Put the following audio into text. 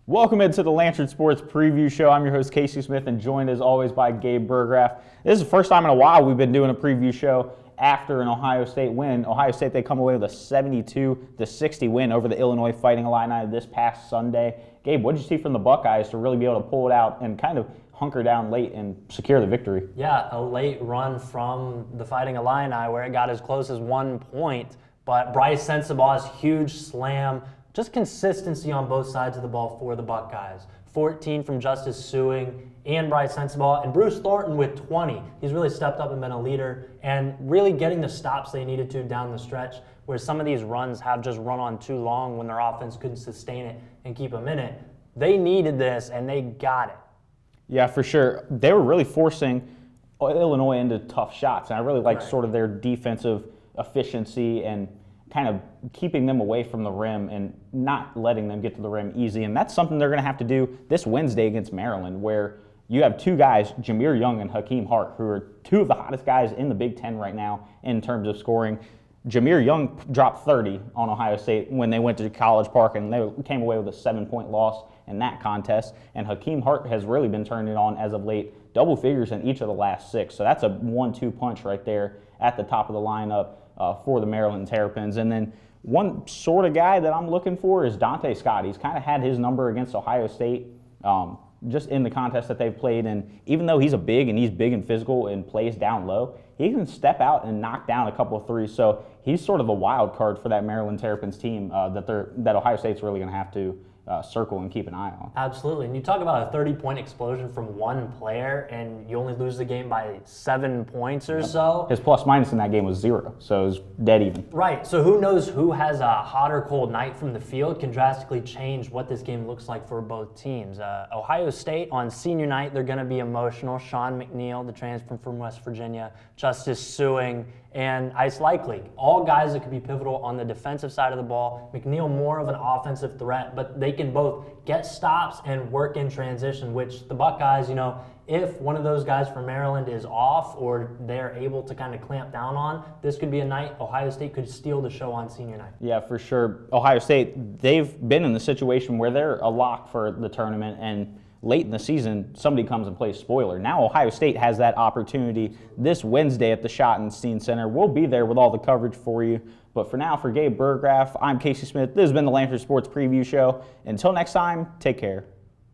Welcome into the Lantern Sports Preview Show. I'm your host, Casey Smith, and joined as always by Gabe Burggraf. This is the first time in a while we've been doing a preview show after an Ohio State win. Ohio State, they come away with a 72-60 win over the Illinois Fighting Illini this past Sunday. Gabe, what did you see from the Buckeyes to really be able to pull it out and kind of hunker down late and secure the victory? Yeah, a late run from the Fighting Illini where it got as close as 1 point, but Bryce Sensabaugh's huge slam, just consistency on both sides of the ball for the Buckeyes. 14 from Justice Suing and Bryce Sensabaugh, and Bruce Thornton with 20. He's really stepped up and been a leader and really getting the stops they needed to down the stretch, where some of these runs have just run on too long when their offense couldn't sustain it and keep them in it. They needed this, and they got it. Yeah, for sure. They were really forcing Illinois into tough shots, and I really like sort of their defensive efficiency and kind of keeping them away from the rim and not letting them get to the rim easy. And that's something they're going to have to do this Wednesday against Maryland, where you have two guys, Jameer Young and Hakeem Hart, who are two of the hottest guys in the Big Ten right now in terms of scoring. Jameer Young dropped 30 on Ohio State when they went to College Park, and they came away with a 7-point loss in that contest. And Hakeem Hart has really been turning it on as of late, double figures in each of the last 6. So that's a 1-2 punch right there at the top of the lineup for the Maryland Terrapins. And then one sort of guy that I'm looking for is Dante Scott. He's kind of had his number against Ohio State just in the contest that they've played. And even though he's big and physical and plays down low, he can step out and knock down a couple of threes. So he's sort of a wild card for that Maryland Terrapins team that Ohio State's really going to have to circle and keep an eye on. Absolutely. And you talk about a 30-point explosion from one player, and you only lose the game by 7 points or so. His plus minus in that game was 0, so it was dead even. Right. So who knows who has a hot or cold night from the field can drastically change what this game looks like for both teams. Ohio State on senior night, they're going to be emotional. Sean McNeil, the transfer from West Virginia, Justice Suing, and Ice Likely, all guys that could be pivotal on the defensive side of the ball. McNeil more of an offensive threat, but they can both get stops and work in transition, which the Buckeyes, if one of those guys from Maryland is off or they're able to kind of clamp down on, this could be a night Ohio State could steal the show on senior night. Yeah, for sure. Ohio State, they've been in the situation where they're a lock for the tournament, and late in the season, somebody comes and plays spoiler. Now Ohio State has that opportunity this Wednesday at the Schottenstein Center. We'll be there with all the coverage for you. But for now, for Gabe Burggraf, I'm Casey Smith. This has been the Lantern Sports Preview Show. Until next time, take care.